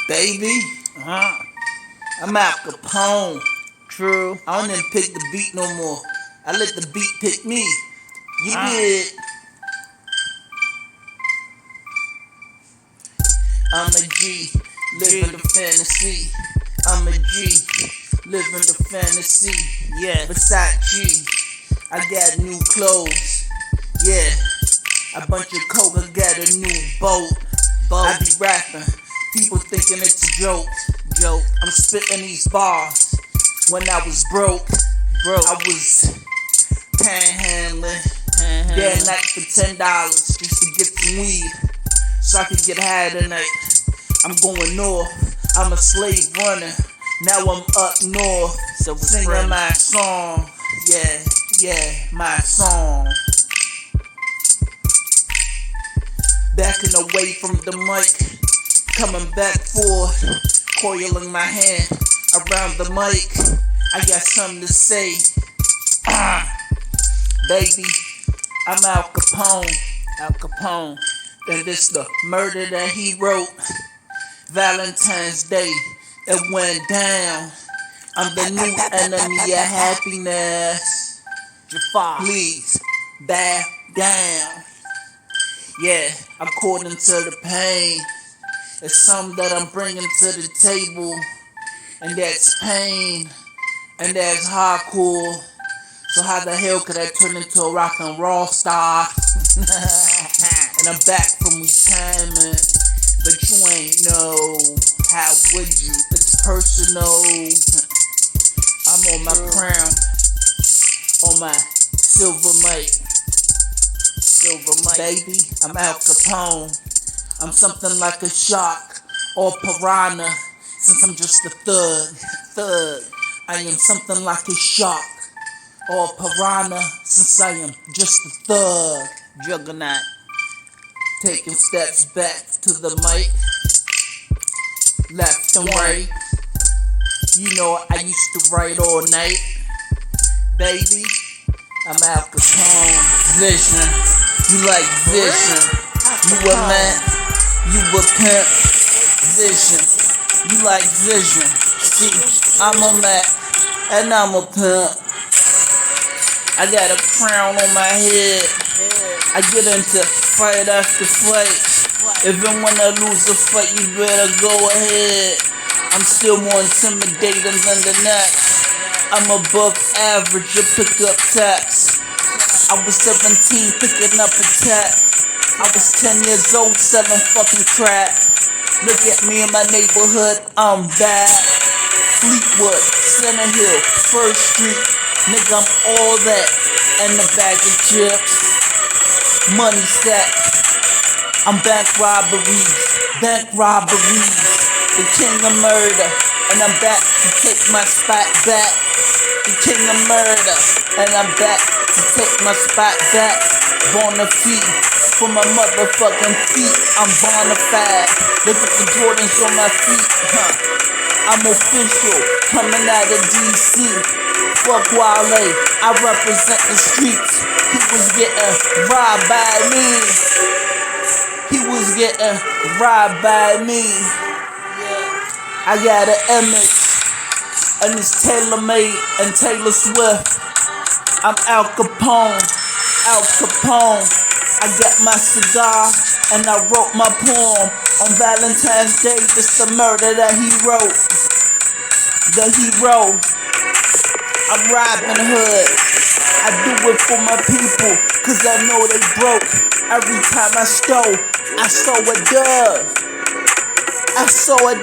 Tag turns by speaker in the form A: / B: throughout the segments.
A: baby.
B: Uh-huh.
A: I'm Al Capone.
B: True.
A: I don't even pick the beat no more. I let the beat pick me. You
B: Uh.
A: did. I'm a G, living the fantasy. I'm a G, living the fantasy.
B: Yeah.
A: Versace, I got new clothes. Yeah, a bunch of coke, I got a new boat. I be rapping, people thinking it's a joke. I'm spitting these bars. When I was broke, I was panhandling. Day and night for $10 just to get some weed, so I could get high tonight. I'm going north. I'm a slave runner. Now I'm up north, singing my song. Yeah, my song. Backing away from the mic, coming back forth, coiling my hand around the mic. I got something to say. Baby, I'm Al Capone.
B: Al Capone.
A: And this the murder that he wrote. Valentine's Day, it went down. I'm the new enemy of happiness.
B: Jafar.
A: Please, back down. Yeah, according to the pain, it's something that I'm bringing to the table. And that's pain, and that's hardcore. So how the hell could I turn into a rock and roll star? And I'm back from retirement, but you ain't know. How would you? It's personal. I'm on my crown, on my silver mic. Baby, I'm Al Capone. I'm something like a shark or piranha, since I'm just a thug. I am something like a shark or piranha, since I am just a thug.
B: Juggernaut.
A: Taking steps back to the mic, left and right. You know I used to write all night. Baby, I'm Al Capone. Vision, you like vision. You a man, you a pimp. Vision, you like vision. See, I'm a man and I'm a pimp. I got a crown on my head. I get into fight after fight. Even when I lose a fight, you better go ahead. I'm still more intimidating than the next. I'm above average, you pick up tax. I was 17 picking up a tap. I was 10 years old selling fucking crack. Look at me in my neighborhood, I'm bad. Fleetwood, Center Hill, First Street. Nigga, I'm all that and a bag of chips. Money stack. I'm bank robberies. The king of murder, and I'm back to take my spot back. The king of murder, and I'm back to take my spot back. Bonafide for my motherfucking feet. I'm bonafide. Look at the Jordans on my feet, I'm official, coming out of DC. Fuck Wale, I represent the streets. He was getting robbed by me. I got an image, and it's tailor-made and Taylor Swift. I'm Al Capone. I got my cigar, and I wrote my poem on Valentine's Day. It's the murder that he wrote. I'm robbing hood. I do it for my people, cause I know they broke. Every time I stole a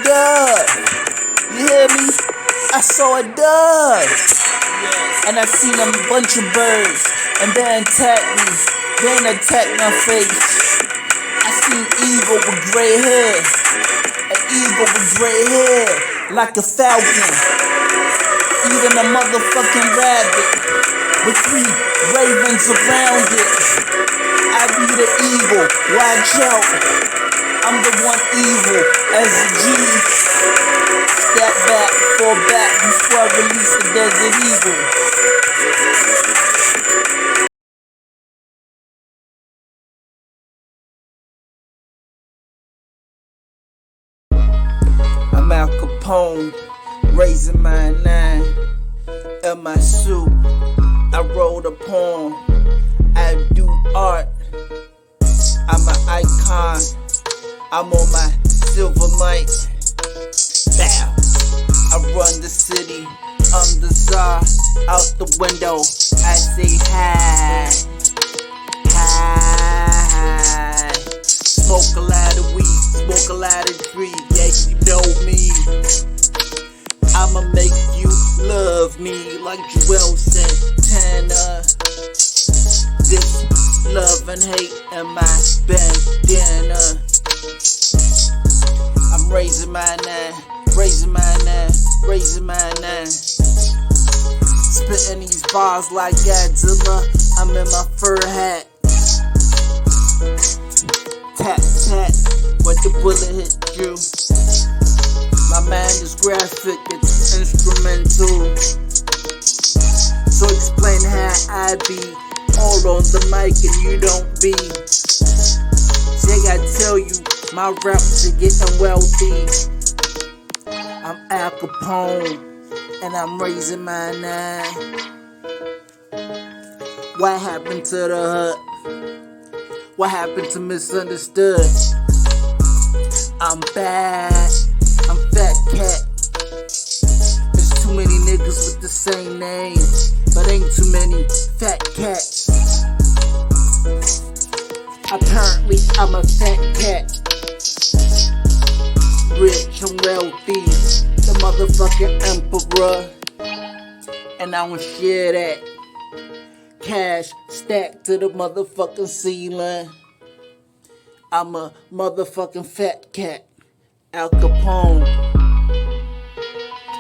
A: dove. You hear me? I saw a dove. And I seen a bunch of birds, and they attacked me. Then attacked my face. I seen eagle with gray hair. An eagle with gray hair, like a falcon. Eating a motherfucking rabbit with 3 ravens around it. I be the eagle, watch out. I'm the one evil as a G. Step back, fall back before I release the Desert Eagle. Capone, raising my 9 in my suit. I wrote a poem, I do art. I'm an icon, I'm on my silver mic. Bow. I run the city, I'm the czar. Out the window, I say hi, hi. Smoke a lot of weed, smoke a lot of tree. Yeah, you know me. I'ma make you love me like Joel Santana. This love and hate in my bandana. I'm raising my 9, raising my 9, raising my 9. Spitting these bars like Godzilla. I'm in my fur hat. Tap, tap, when the bullet hit you. My mind is graphic, it's instrumental. So explain how I be all on the mic and you don't be. See, I gotta tell you, my raps are getting wealthy. I'm Al Capone, and I'm raising my 9. What happened to the hood? What happened to misunderstood? I'm bad, I'm Fat Cat. There's too many niggas with the same name, but ain't too many Fat Cats. Apparently I'm a fat cat. Rich and wealthy, the motherfucking emperor. And I don't share that. Cash stacked to the motherfucking ceiling. I'm a motherfucking fat cat. Al Capone.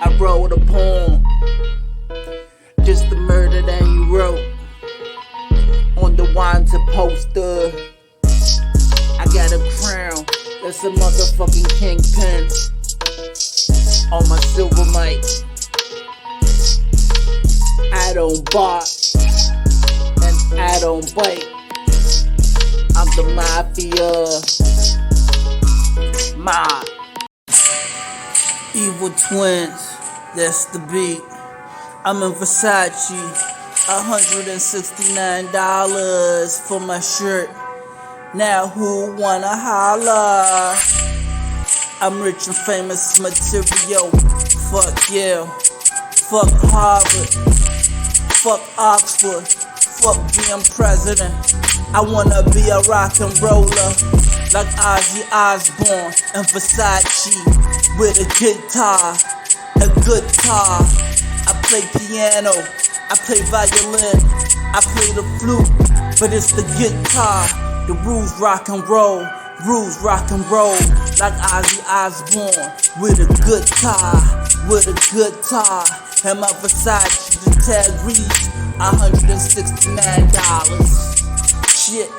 A: I wrote a poem. Just the murder that he wrote. On the wanted poster. I got a crown. That's a motherfucking kingpin. On my silver mic. I don't bark. And I don't bite. I'm the mafia. Mob. Evil twins. That's the beat. I'm in Versace. $169 for my shirt. Now who wanna holla? I'm rich and famous material. Fuck yeah. Fuck Harvard. Fuck Oxford. Fuck being president. I wanna be a rock and roller like Ozzy Osbourne and Versace with a guitar, a good car. I play piano, I play violin, I play the flute, but it's the guitar. The rules rock and roll like Ozzy Osbourne with a good car, and my Versace, the tag reads $169. Shit,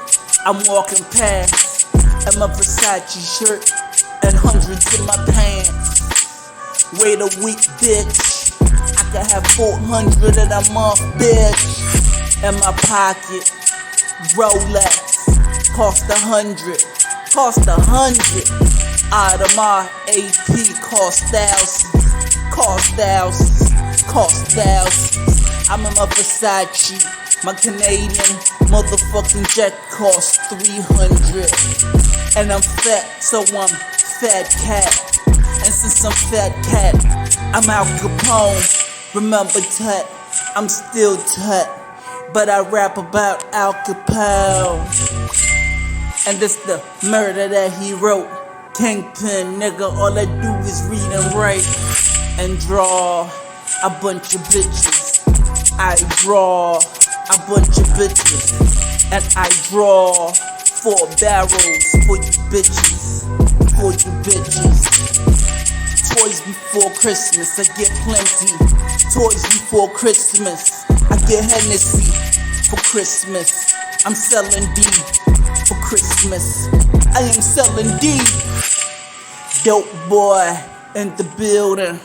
A: I'm walking past, and my Versace shirt, and hundreds in my pants. Wait a week, bitch, I could have 400 in a month, bitch. In my pocket, Rolex. Cost 100. Audemars AP cost thousands. I'm in my Versace. My Canadian motherfucking jet cost 300. And I'm fat, so I'm Fat Cat. And since I'm Fat Cat, I'm Al Capone. Remember Tut, I'm still Tut, but I rap about Al Capone. And this the murder that he wrote. Kingpin, nigga, all I do is read and write and draw a bunch of bitches. I draw a bunch of bitches, and I draw 4 barrels for you bitches, Toys before Christmas, I get plenty. Toys before Christmas, I get Hennessy. For Christmas, I'm selling D. For Christmas, I am selling D. Dope boy in the building.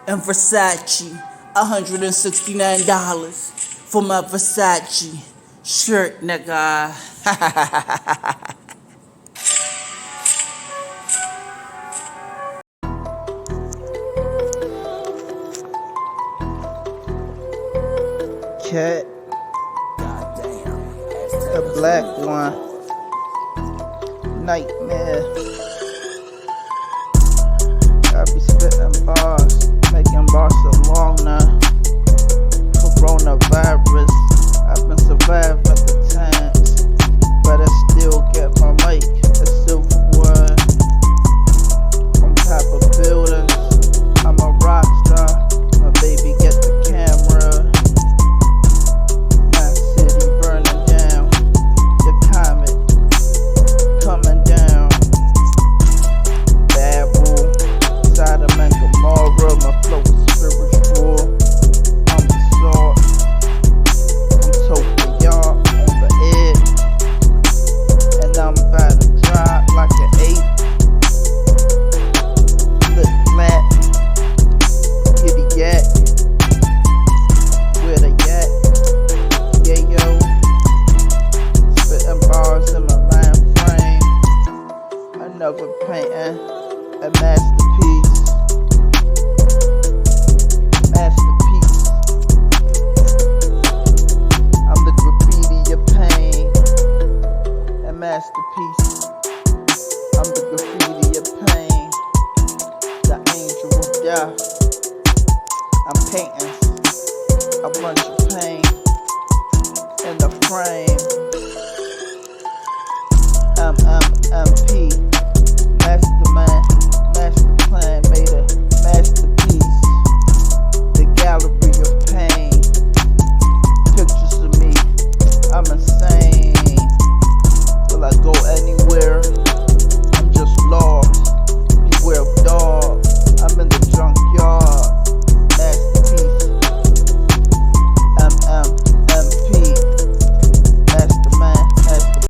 A: And Versace, $169 for my Versace shirt, nigga. cat, a black one, nightmare. I be spitting bars, making Barcelona. Coronavirus, I've been surviving the times, but I still get my mic, a silver one. On top of buildings, I'm a rock star. My baby get the camera. My city burning down. The comet coming down. Babel, Sodom and Gomorrah. My flow is spiritual. I'm the sword. I'm toting y'all on the edge, and I'm about to drop like an 8. Flip flat, giddy yak. Where the yak? Yeah, yo. Spitting bars in my mind frame. Another painting, a masterpiece. Masterpiece. I'm the graffiti of pain. A masterpiece. I'm the graffiti of pain. The angel of death. I'm painting a bunch of pain in the frame. MP.